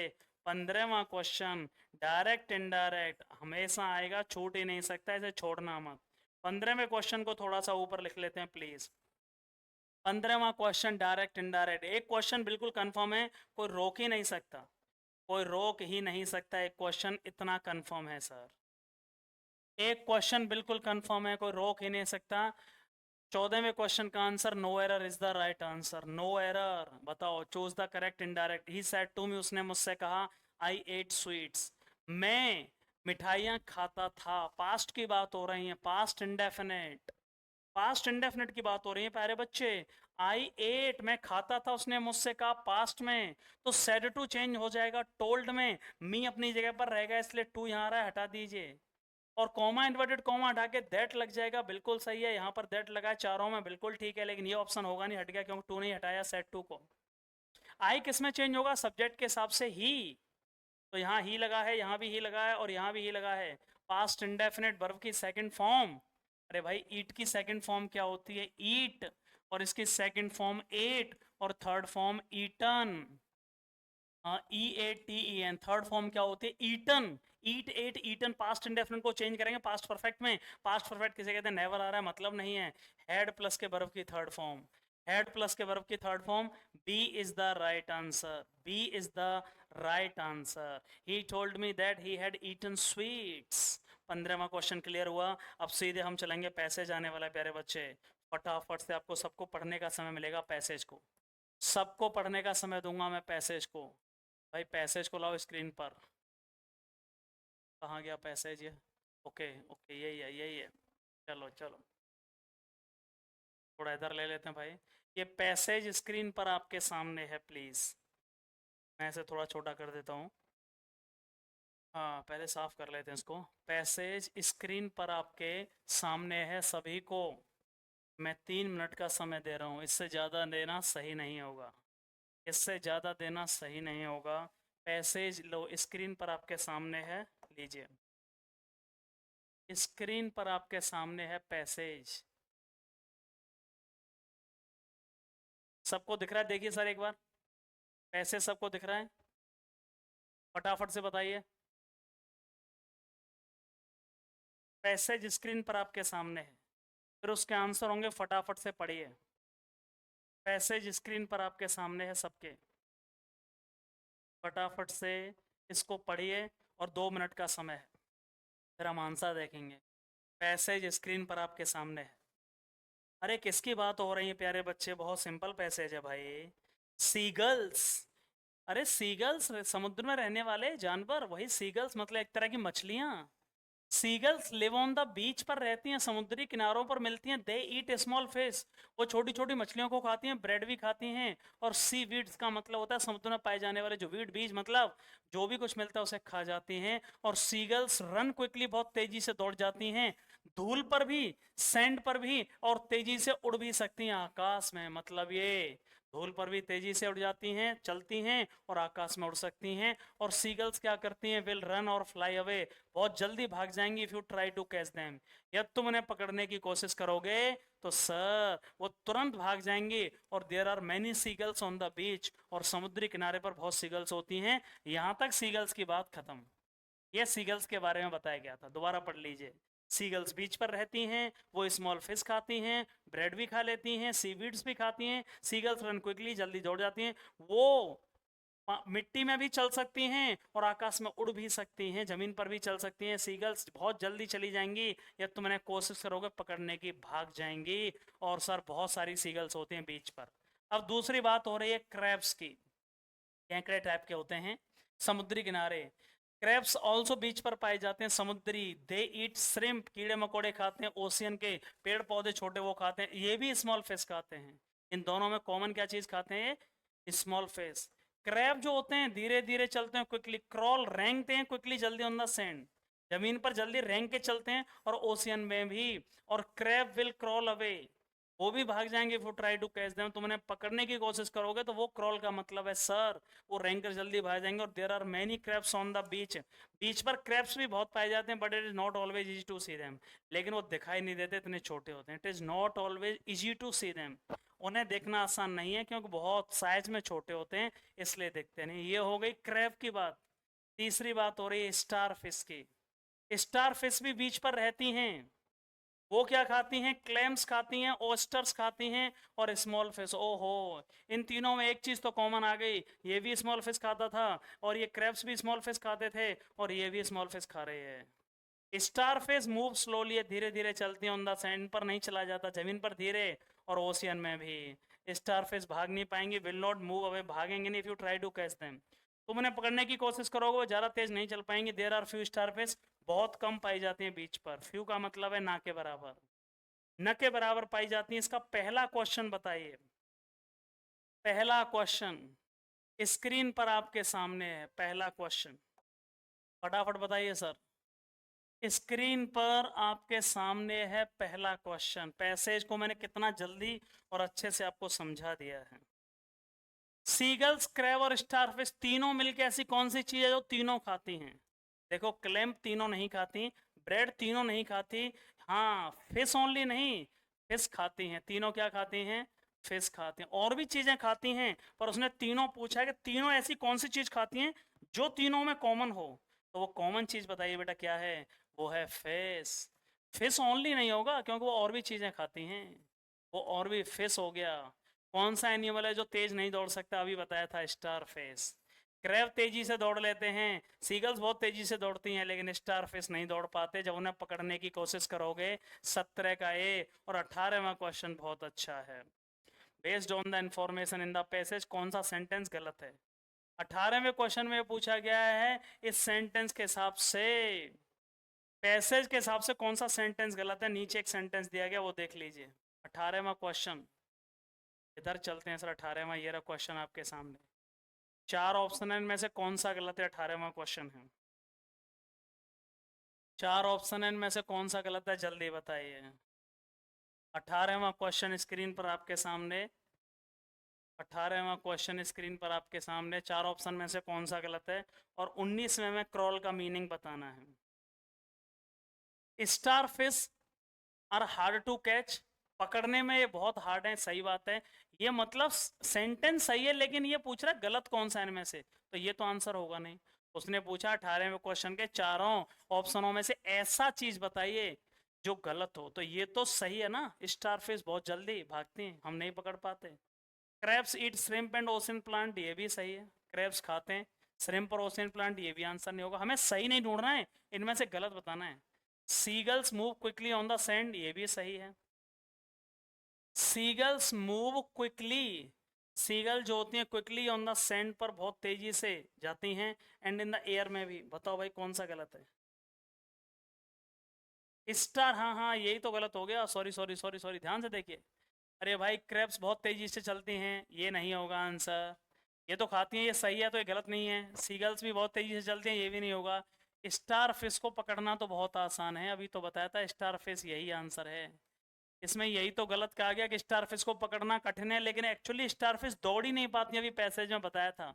Speaker 1: 15वां क्वेश्चन, डायरेक्ट इनडायरेक्ट हमेशा आएगा, छूट ही नहीं सकता, इसे छोड़ना मत। 15वें क्वेश्चन को थोड़ा सा ऊपर लिख लेते हैं प्लीज। 15वां क्वेश्चन डायरेक्ट इनडायरेक्ट, एक क्वेश्चन बिल्कुल कंफर्म है, कोई रोक ही नहीं सकता, कोई रोक ही नहीं सकता, एक क्वेश्चन इतना कंफर्म है सर, एक क्वेश्चन बिल्कुल कंफर्म है, कोई रोक ही नहीं सकता। 14वें क्वेश्चन का answer no error is the right answer, no error. बताओ, choose the correct indirect. He said to me, उसने मुझसे कहा, आई एट स्वीट्स, मैं मिठाइयाँ खाता था, पास्ट की बात हो रही है, पास्ट इंडेफिनिट, पास्ट इंडेफिनिट की बात हो रही है प्यारे बच्चे। आई एट, मैं खाता था, उसने मुझसे कहा पास्ट में, तो सेड टू चेंज हो जाएगा टोल्ड में, मी अपनी जगह पर रहेगा, इसलिए टू यहाँ आ रहा है, हटा दीजिए, और कॉमा इन्वर्टेड कॉमा हटा के दैट लग जाएगा, बिल्कुल सही है, यहाँ पर दैट लगा है चारों में, बिल्कुल ठीक है, लेकिन ये ऑप्शन होगा नहीं, हट गया, क्योंकि टू नहीं हटाया सेड टू को। आई किस में चेंज होगा? सब्जेक्ट के हिसाब से ही, तो यहाँ ही लगा है, यहाँ भी ही लगा है, और यहाँ भी ही लगा है। पास्ट इंडेफिनिट वर्ब की सेकंड फॉर्म, अरे भाई ईट की सेकंड फॉर्म क्या होती है? ईट, और इसकी सेकंड फॉर्म एट, और third form eaten, EATEN, third form क्या होती है? Eaten, eat ate eaten. Past indefinite को चेंज करेंगे पास्ट परफेक्ट में, पास्ट परफेक्ट किसे कहते हैं? नेवर आ रहा है, मतलब नहीं है। हैड प्लस के वर्ब की थर्ड फॉर्म, हैड प्लस के वर्ब की third form, B is the right answer, B is the right answer. He told me that he had eaten sweets. 15वां क्वेश्चन क्लियर हुआ। अब सीधे हम चलेंगे पैसेज आने वाला है प्यारे बच्चे, फटाफट से आपको सबको पढ़ने का समय मिलेगा, पैसेज को सबको पढ़ने का समय दूंगा मैं पैसेज को। भाई पैसेज को लाओ स्क्रीन पर, कहाँ गया पैसेज ये? ओके ओके, यही है यही है, चलो चलो, थोड़ा इधर ले लेते हैं भाई। ये पैसेज स्क्रीन पर आपके सामने है, प्लीज़ मैं इसे थोड़ा छोटा कर देता हूँ। हाँ पहले साफ कर लेते हैं इसको। पैसेज स्क्रीन पर आपके सामने है सभी को। मैं 3 मिनट का समय दे रहा हूँ, इससे ज़्यादा देना सही नहीं होगा, इससे ज़्यादा देना सही नहीं होगा। पैसेज लो, स्क्रीन पर आपके सामने है, लीजिए, स्क्रीन पर आपके सामने है पैसेज। सबको दिख रहा है? देखिए सर एक बार, पैसेज सबको दिख रहा है? फटाफट से बताइए। पैसेज स्क्रीन पर आपके सामने है, फिर उसके आंसर होंगे, फटाफट से पढ़िए। पैसेज स्क्रीन पर आपके सामने है सबके, फटाफट से इसको पढ़िए, और 2 मिनट का समय है, फिर हम आंसर देखेंगे। पैसेज स्क्रीन पर आपके सामने है। अरे किसकी बात हो रही है प्यारे बच्चे? बहुत सिंपल पैसेज है भाई। सीगल्स, अरे सीगल्स समुद्र में रहने वाले जानवर, वही सीगल्स, मतलब एक तरह की मछलियां। सीगल्स लिव ऑन द बीच पर रहती हैं, समुद्री किनारों पर मिलती हैं। दे ईट स्मॉल फिश, वो छोटी छोटी मछलियों को खाती हैं, ब्रेड भी खाती हैं। और सी वीड्स का मतलब होता है समुद्र में पाए जाने वाले जो वीड, बीज, मतलब जो भी कुछ मिलता है उसे खा जाती हैं। और सीगल्स रन क्विकली, बहुत तेजी से दौड़ जाती हैं, धूल पर भी, सैंड पर भी, और तेजी से उड़ भी सकती हैं आकाश में। मतलब ये धूल पर भी तेजी से उड़ जाती हैं, चलती हैं और आकाश में उड़ सकती हैं। और सीगल्स क्या करती हैं? विल रन और फ्लाई अवे, बहुत जल्दी भाग जाएंगी if you try to catch them, यदि तुम उन्हें पकड़ने की कोशिश करोगे तो सर वो तुरंत भाग जाएंगी। और there are many seagulls on the beach, और समुद्री किनारे पर बहुत सीगल्स होती हैं। यहां तक सीगल्स की बात खत्म। ये सीगल्स के बारे में बताया गया था, दोबारा पढ़ लीजिए। सीगल्स बीच पर रहती हैं, वो स्मॉल फिश खाती हैं, ब्रेड भी खा लेती हैं, सीवीड्स भी खाती हैं। सीगल्स रन क्विकली, जल्दी दौड़ जाती हैं। वो मिट्टी में भी चल सकती हैं और आकाश में उड़ भी सकती हैं, जमीन पर भी चल सकती हैं। सीगल्स बहुत जल्दी चली जाएंगी, या तुम इन्हें कोशिश करोगे पकड़ने की, भाग जाएंगी। और सर बहुत सारी सीगल्स होती हैं बीच पर। अब दूसरी बात हो रही है क्रैब्स की। केकड़े टाइप के होते हैं समुद्री किनारे। क्रैब्स ऑल्सो बीच पर पाए जाते हैं, समुद्री। दे ईट श्रिम्प, कीड़े मकोड़े खाते हैं। ओशियन के पेड़ पौधे छोटे वो खाते हैं। ये भी स्मॉल फिश खाते हैं। इन दोनों में कॉमन क्या चीज खाते हैं? Small fish. क्रैब जो होते हैं धीरे धीरे चलते हैं, क्विकली क्रॉल, रेंगते हैं क्विकली, जल्दी ऑन द सैंड, जमीन पर जल्दी रेंग के चलते हैं। और ओशियन में भी। और क्रैब विल क्रॉल अवे, वो भी भाग जाएंगे if you try to catch them, तुम उन्हें पकड़ने की कोशिश करोगे तो। वो क्रॉल का मतलब है सर वो रेंग कर जल्दी भाग जाएंगे। और there are many crabs on the beach, beach पर क्रैब्स भी बहुत पाए जाते हैं, but it is not always easy to see them, लेकिन वो दिखाई नहीं देते, इतने छोटे होते हैं। It is not always easy to see them, उन्हें देखना आसान नहीं है क्योंकि बहुत साइज में छोटे होते हैं, इसलिए देखते नहीं। ये हो गई क्रैब की बात। तीसरी बात हो रही है स्टार फिश की। स्टार फिश भी बीच पर रहती हैं। वो क्या खाती हैं? क्लैम्स खाती हैं, ओस्टर्स खाती हैं और स्मॉल फिश। ओहो, इन तीनों में एक चीज तो कॉमन आ गई, ये भी स्मॉल फिश खाता था और ये क्रैब्स भी स्मॉल फिश खाते थे और ये भी स्मॉल फिश खा रहे हैं। स्टार फिश मूव स्लोली, धीरे धीरे चलती है, ऑन द सैंड पर नहीं चला जाता, जमीन पर धीरे। और ओशियन में भी स्टार फिश भाग नहीं पाएंगे, विल नॉट मूव अवे, भागेंगे नहीं if you try to catch them, तुम उन्हें पकड़ने की कोशिश करोगे वो ज्यादा तेज नहीं चल पाएंगे। There are few starfish, बहुत कम पाई जाती हैं बीच पर। फ्यू का मतलब है ना के बराबर, न के बराबर पाई जाती है। इसका पहला क्वेश्चन बताइए। पहला क्वेश्चन स्क्रीन पर आपके सामने है, पहला क्वेश्चन फटाफट बताइए सर। स्क्रीन पर आपके सामने है पहला क्वेश्चन। पैसेज को मैंने कितना जल्दी और अच्छे से आपको समझा दिया है। सीगल्स, क्रैब और स्टारफिश तीनों मिलकर ऐसी कौन सी चीज है जो तीनों खाती हैं? देखो, क्लैम्प तीनों नहीं खाती, ब्रेड तीनों नहीं खाती, हाँ फिश ओनली नहीं, फिश खाती हैं तीनों। क्या खाती हैं? फिश खाती हैं, और भी चीजें खाती हैं, पर उसने तीनों पूछा है कि तीनों ऐसी कौन सी चीज खाती हैं जो तीनों में कॉमन हो। तो वो कॉमन चीज बताइए बेटा, क्या है? वो है फिश। फिश ओनली नहीं होगा क्योंकि वो और भी चीजें खाती हैं, वो और भी फिश हो गया। कौन सा एनिमल है जो तेज नहीं दौड़ सकता? अभी बताया था, स्टार फिश। क्रैब तेजी से दौड़ लेते हैं, सीगल्स बहुत तेजी से दौड़ती हैं, लेकिन स्टार फिश नहीं दौड़ पाते जब उन्हें पकड़ने की कोशिश करोगे। 17 का ए। और 18वां क्वेश्चन बहुत अच्छा है। Based on the information in the passage, कौन सा सेंटेंस गलत है? 18वें क्वेश्चन में पूछा गया है इस सेंटेंस के हिसाब से, पैसेज के हिसाब से कौन सा सेंटेंस गलत है। नीचे एक सेंटेंस दिया गया, वो देख लीजिए। 18वां क्वेश्चन, इधर चलते हैं सर। 18वां ये रहा क्वेश्चन आपके सामने। 4 ऑप्शन में से कौन सा गलत है? 18वां क्वेश्चन है। 4 ऑप्शन में से कौन सा गलत है, जल्दी बताइए। 18वां क्वेश्चन स्क्रीन पर आपके सामने। 18वां क्वेश्चन स्क्रीन पर आपके सामने। 4 ऑप्शन में से कौन सा गलत है? और 19वें में क्रॉल का मीनिंग बताना है। Starfish are hard to catch, पकड़ने में ये बहुत हार्ड है, सही बात है। ये मतलब सेंटेंस सही है, लेकिन ये पूछ रहा है गलत कौन सा इनमें से, तो ये तो आंसर होगा नहीं। उसने पूछा 18वें क्वेश्चन के चारों ऑप्शनों में से ऐसा चीज बताइए जो गलत हो, तो ये तो सही है ना। स्टारफिश बहुत जल्दी भागती हैं, हम नहीं पकड़ पाते। Crabs eat shrimp and ocean plant, ये भी सही है, क्रैब्स खाते हैं श्रिम्प और ओशियन प्लांट, ये भी आंसर नहीं होगा। हमें सही नहीं ढूंढना है, इनमें से गलत बताना है। Seagulls move quickly on the sand, ये भी सही है। सीगल्स मूव क्विकली, सीगल जो होती हैं क्विकली ऑन द सैंड पर बहुत तेजी से जाती हैं, एंड इन द एयर में भी। बताओ भाई कौन सा गलत है? स्टार, हाँ हाँ यही तो गलत हो गया, सॉरी सॉरी सॉरी सॉरी, ध्यान से देखिए। अरे भाई क्रैब्स बहुत तेजी से चलती हैं, ये नहीं होगा आंसर। ये तो खाती हैं, ये सही है, तो ये गलत नहीं है। सीगल्स भी बहुत तेजी से चलती हैं, ये भी नहीं होगा। स्टार फिश को पकड़ना तो बहुत आसान है, अभी तो बताया था स्टार फिश, यही आंसर है। इसमें यही तो गलत कहा गया कि स्टारफिश को पकड़ना कठिन है, लेकिन एक्चुअली स्टारफिश दौड़ ही नहीं पाती, अभी पैसेज में बताया था।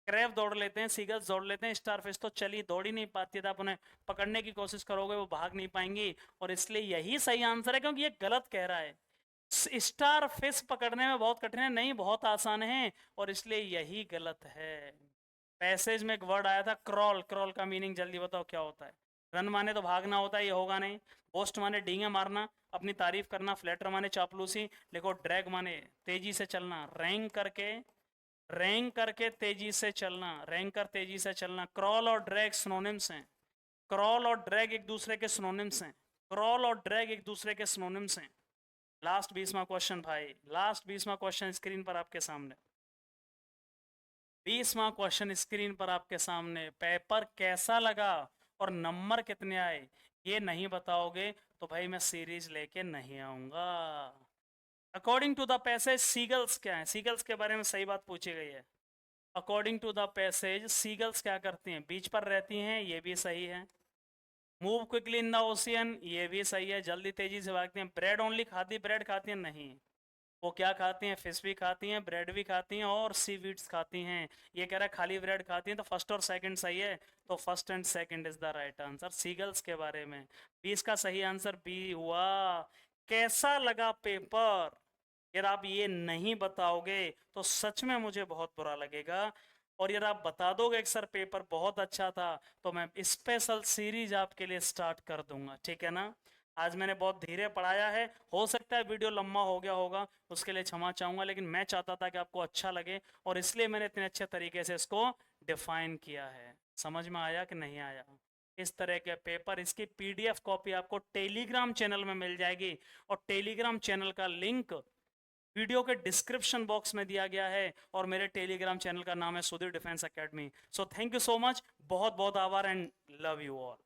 Speaker 1: क्रैब दौड़ लेते हैं, सीगल्स दौड़ लेते हैं, स्टारफिश तो चली दौड़ ही नहीं पाती है, तो आप उन्हें पकड़ने की कोशिश करोगे वो भाग नहीं पाएंगी, और इसलिए यही सही आंसर है, क्योंकि ये गलत कह रहा है। स्टार फिश पकड़ने में बहुत कठिन है, नहीं बहुत आसान है, और इसलिए यही गलत है। पैसेज में एक वर्ड आया था क्रॉल, क्रॉल का मीनिंग जल्दी बताओ क्या होता है? रन माने तो भागना होता है, ये होगा नहीं। बोस्ट माने डींगे मारना, अपनी तारीफ करना। फ्लैटर माने चापलूसी। देखो ड्रैग माने तेजी से चलना, रैंक करके तेजी से चलना, रैंक कर तेजी से चलना। क्रॉल और ड्रैग सिनोनिम्स हैं, क्रॉल और ड्रैग एक दूसरे के सिनोनिम्स हैं, क्रॉल और ड्रैग एक दूसरे के सिनोनिम्स हैं। लास्ट 20वां क्वेश्चन भाई, लास्ट 20वां क्वेश्चन स्क्रीन पर आपके सामने, 20वां क्वेश्चन स्क्रीन पर आपके सामने। पेपर कैसा लगा और नंबर कितने आए ये नहीं बताओगे तो भाई मैं सीरीज लेके नहीं आऊंगा। According to the passage seagulls क्या है? सीगल्स के बारे में सही बात पूछी गई है। According to the passage seagulls क्या करती हैं? बीच पर रहती हैं, ये भी सही है। Move quickly in the ocean, ये भी सही है, जल्दी तेजी से भागती हैं। ब्रेड ओनली खाती, ब्रेड खाती हैं? नहीं, वो क्या खाती हैं? फिश भी खाती हैं, ब्रेड भी खाती हैं, और सीवीड्स खाती हैं। ये कह रहा है खाली ब्रेड खाती हैं, तो फर्स्ट और सेकंड सही है, तो first and second is the right answer seagulls के बारे में। 20 का सही आंसर बी हुआ। कैसा लगा पेपर? यार आप ये नहीं बताओगे तो सच में मुझे बहुत बुरा लगेगा, और यार आप बता दोगे कि सर पेपर बहुत अच्छा था, तो मैं स्पेशल सीरीज आपके लिए स्टार्ट कर दूंगा, ठीक है ना? आज मैंने बहुत धीरे पढ़ाया है, हो सकता है वीडियो लंबा हो गया होगा, उसके लिए क्षमा चाहूंगा, लेकिन मैं चाहता था कि आपको अच्छा लगे, और इसलिए मैंने इतने अच्छे तरीके से इसको डिफाइन किया है। समझ में आया कि नहीं आया? इस तरह के पेपर, इसकी पीडीएफ कॉपी आपको टेलीग्राम चैनल में मिल जाएगी, और टेलीग्राम चैनल का लिंक वीडियो के डिस्क्रिप्शन बॉक्स में दिया गया है, और मेरे टेलीग्राम चैनल का नाम है Sudhir defence academy. So thank you so much, बहुत बहुत आभार, एंड लव यू ऑल।